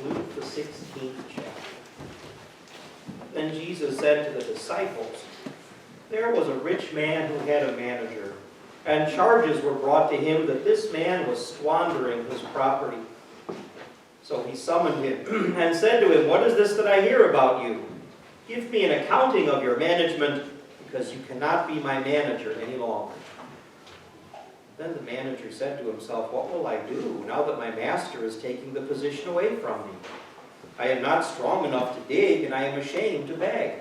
Luke, the 16th chapter. Then Jesus said to the disciples, "There was a rich man who had a manager, and charges were brought to him that this man was squandering his property. So he summoned him and said to him, 'What is this that I hear about you? Give me an accounting of your management, because you cannot be my manager any longer.' Then the manager said to himself, 'What will I do now that my master is taking the position away from me? I am not strong enough to dig, and I am ashamed to beg.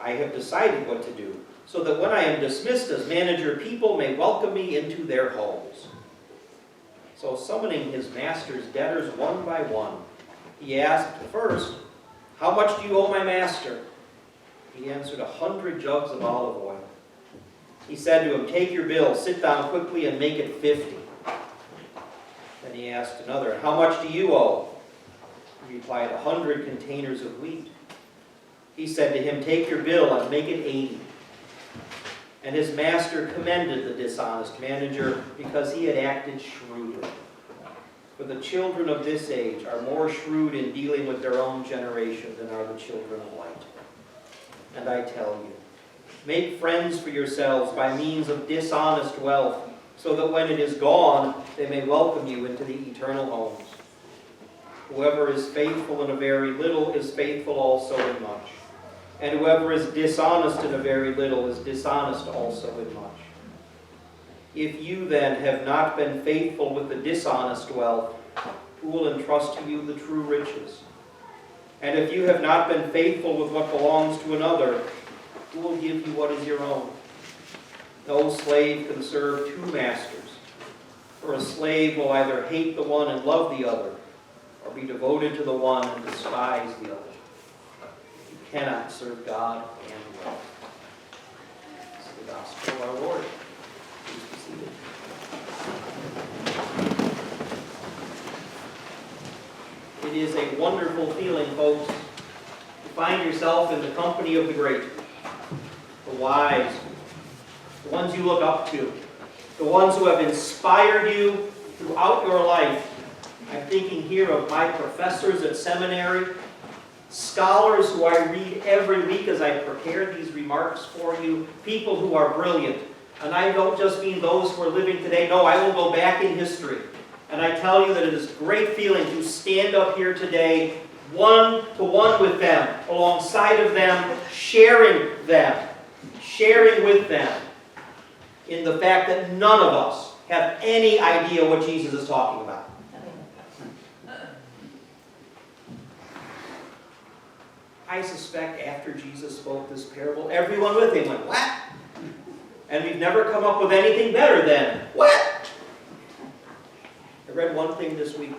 I have decided what to do, so that when I am dismissed as manager, people may welcome me into their homes.' So summoning his master's debtors one by one, he asked the first, 'How much do you owe my master?' He answered, 100 jugs of olive oil. He said to him, 'Take your bill, sit down quickly, and make it 50. Then he asked another, 'How much do you owe?' He replied, 100 containers of wheat. He said to him, 'Take your bill and make it 80. And his master commended the dishonest manager because he had acted shrewdly. For the children of this age are more shrewd in dealing with their own generation than are the children of light. And I tell you, make friends for yourselves by means of dishonest wealth, so that when it is gone, they may welcome you into the eternal homes. Whoever is faithful in a very little is faithful also in much. And whoever is dishonest in a very little is dishonest also in much. If you then have not been faithful with the dishonest wealth, who will entrust to you the true riches? And if you have not been faithful with what belongs to another, who will give you what is your own? No slave can serve two masters, for a slave will either hate the one and love the other, or be devoted to the one and despise the other. You cannot serve God and wealth." This is the gospel of our Lord. Please be seated. It is a wonderful feeling, folks, to find yourself in the company of the great, the wise, the ones you look up to, the ones who have inspired you throughout your life. I'm thinking here of my professors at seminary, scholars who I read every week as I prepare these remarks for you, people who are brilliant. And I don't just mean those who are living today. No, I will go back in history. And I tell you that it is a great feeling to stand up here today, one-to-one with them, alongside of them, sharing with them in the fact that none of us have any idea what Jesus is talking about. I suspect after Jesus spoke this parable, everyone with him went, "What?" And we've never come up with anything better than, "What?" I read one thing this week.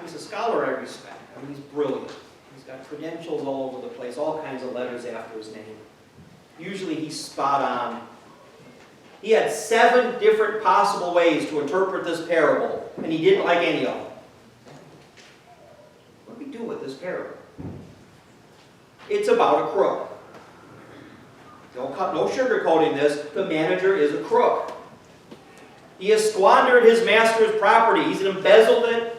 He's a scholar I respect. I mean, he's brilliant. He's got credentials all over the place, all kinds of letters after his name. Usually he's spot on. He had 7 different possible ways to interpret this parable, and he didn't like any of them. What do we do with this parable? It's about a crook. No sugarcoating this. The manager is a crook. He has squandered his master's property. He's embezzled it.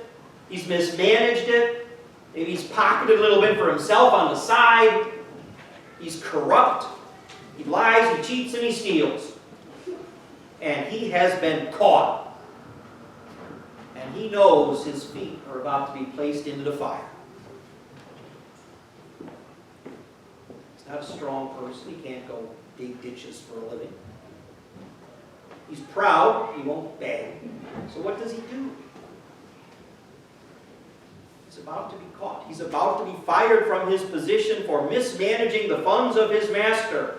He's mismanaged it. Maybe he's pocketed a little bit for himself on the side. He's corrupt. He lies, he cheats, and he steals. And he has been caught. And he knows his feet are about to be placed into the fire. He's not a strong person. He can't go dig ditches for a living. He's proud. He won't beg. So what does he do? He's about to be caught. He's about to be fired from his position for mismanaging the funds of his master.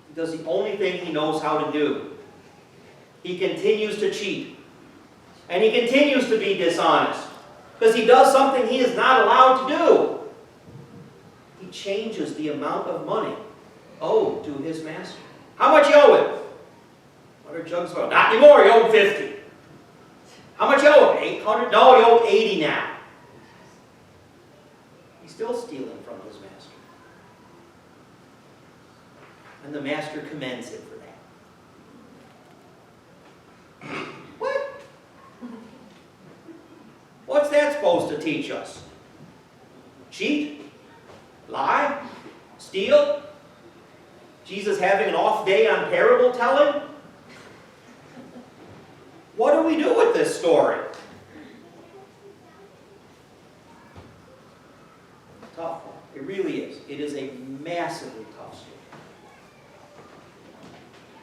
He does the only thing he knows how to do. He continues to cheat. And he continues to be dishonest. Because he does something he is not allowed to do. He changes the amount of money owed to his master. How much you owe him? What are jugs for? Not anymore, you owe him 50. How much you owe him? 800? No, you owe 80 now. He's still stealing from his master. And the master commends him for that. What? supposed to teach us? Cheat? Lie? Steal? Jesus having an off day on parable telling? What do we do with this story? Tough one. It really is. It is a massively tough story.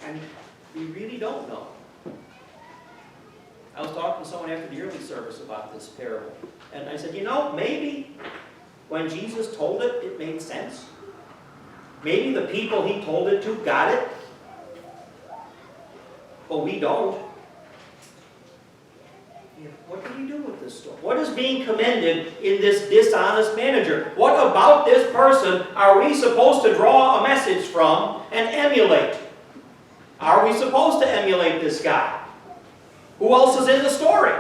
And we really don't know. I was talking to someone after the early service about this parable. And I said, maybe when Jesus told it, it made sense. Maybe the people he told it to got it. But we don't. What do we do with this story? What is being commended in this dishonest manager? What about this person are we supposed to draw a message from and emulate? Are we supposed to emulate this guy? Who else is in the story?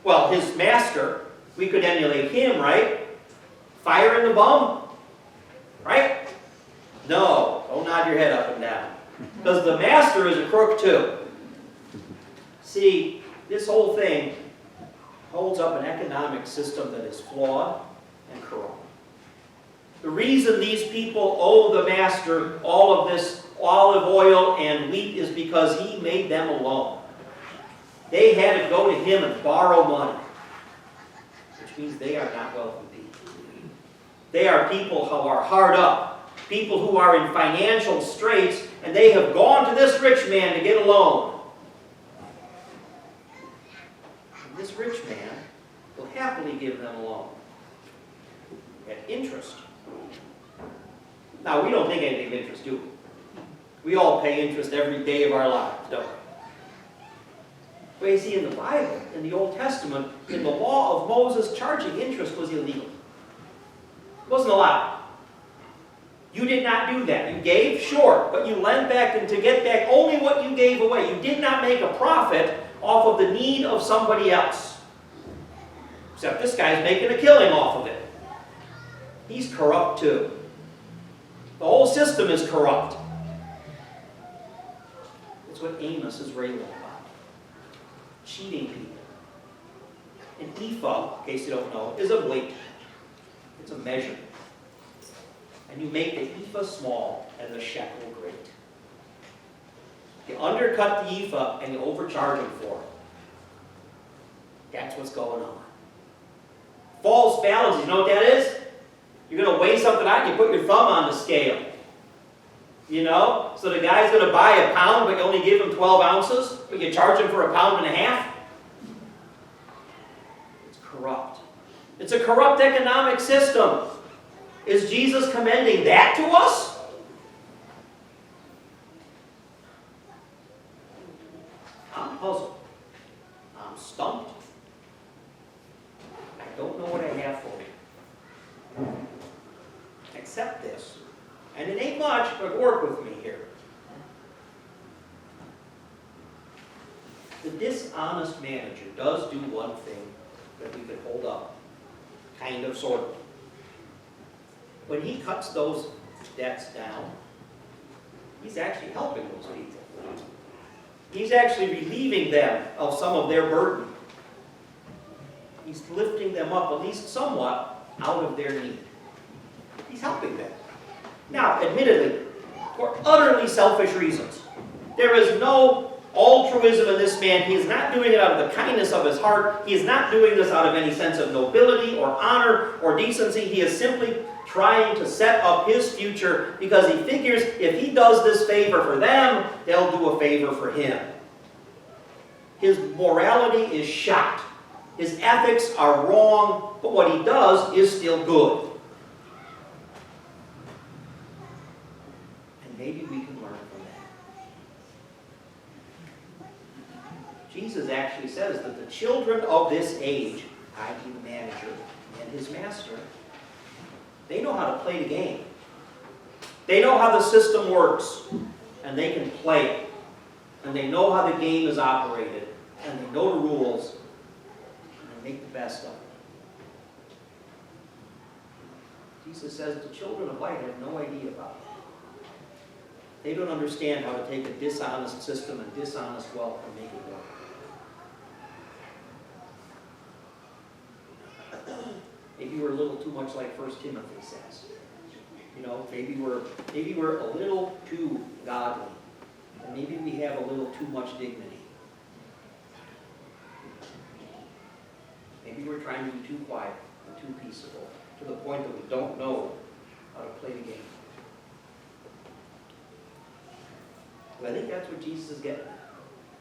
Well, his master. We could emulate him, right? Fire in the bum? Right? No. Don't nod your head up and down. Because the master is a crook too. See, this whole thing holds up an economic system that is flawed and corrupt. The reason these people owe the master all of this olive oil and wheat is because he made them a loan. They had to go to him and borrow money, which means they are not wealthy people. They are people who are hard up, people who are in financial straits, and they have gone to this rich man to get a loan. And this rich man will happily give them a loan at interest. Now, we don't think anything of interest, do we? We all pay interest every day of our lives, don't we? But you see, in the Bible, in the Old Testament, in the law of Moses, charging interest was illegal. It wasn't allowed. You did not do that. You gave, sure, but you lent back and to get back only what you gave away. You did not make a profit off of the need of somebody else. Except this guy's making a killing off of it. He's corrupt too. The whole system is corrupt. That's what Amos is railing about. Cheating people. An ephah, in case you don't know, is a weight. It's a measure. And you make the ephah small and the shekel great. You undercut the ephah and you overcharge him for it. That's what's going on. False balance, you know what that is? You're going to weigh something out and you put your thumb on the scale. So the guy's going to buy a pound, but you only give him 12 ounces, but you charge him for a pound and a half. It's corrupt. It's a corrupt economic system. Is Jesus commending that to us? I'm puzzled. I'm stumped. I don't know what I have for you. Accept this. And it ain't much, but work with me here. The dishonest manager does do one thing that we could hold up. Kind of, sort of. When he cuts those debts down, he's actually helping those people. He's actually relieving them of some of their burden. He's lifting them up, at least somewhat, out of their need. He's helping them. Now, admittedly, for utterly selfish reasons. There is no altruism in this man. He is not doing it out of the kindness of his heart. He is not doing this out of any sense of nobility or honor or decency. He is simply trying to set up his future because he figures if he does this favor for them, they'll do a favor for him. His morality is shot. His ethics are wrong, but what he does is still good. And maybe we can learn from that. Jesus actually says that the children of this age, i.e. the manager and his master, they know how to play the game. They know how the system works, and they can play it. And they know how the game is operated, and they know the rules, and they make the best of it. Jesus says the children of light have no idea about it. They don't understand how to take a dishonest system and dishonest wealth and make it work. maybe we're a little too much like 1 Timothy says. You know, maybe we're a little too godly. And maybe we have a little too much dignity. Maybe we're trying to be too quiet and too peaceable to the point that we don't know how to play the game. But I think that's what Jesus is getting at.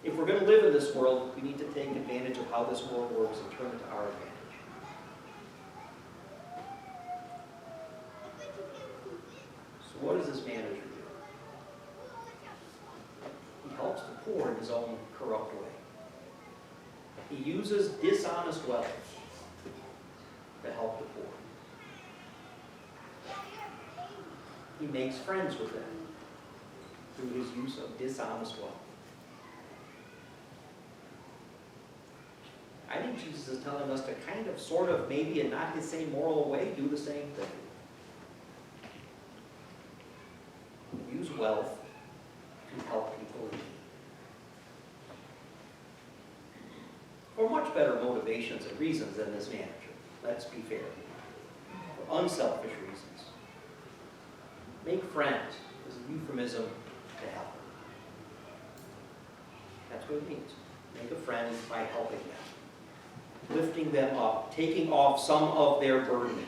If we're going to live in this world, we need to take advantage of how this world works and turn it to our advantage. So what does this manager do? He helps the poor in his own corrupt way. He uses dishonest wealth to help the poor. He makes friends with them through his use of dishonest wealth. I think Jesus is telling us to kind of, sort of, maybe in not his same moral way, do the same thing. Use wealth to help people in need. For much better motivations and reasons than this manager. Let's be fair. For unselfish reasons. Make friends is a euphemism to help. That's what it means. Make a friend by helping them. Lifting them up. Taking off some of their burden.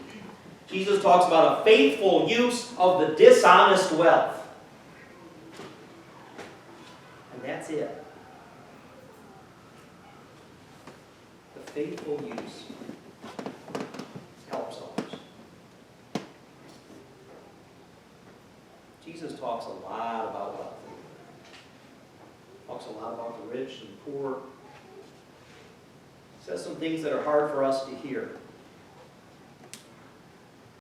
Jesus talks about a faithful use of the dishonest wealth. And that's it. The faithful use helps others. Jesus talks a lot about wealth. Talks a lot about the rich and poor. Says some things that are hard for us to hear.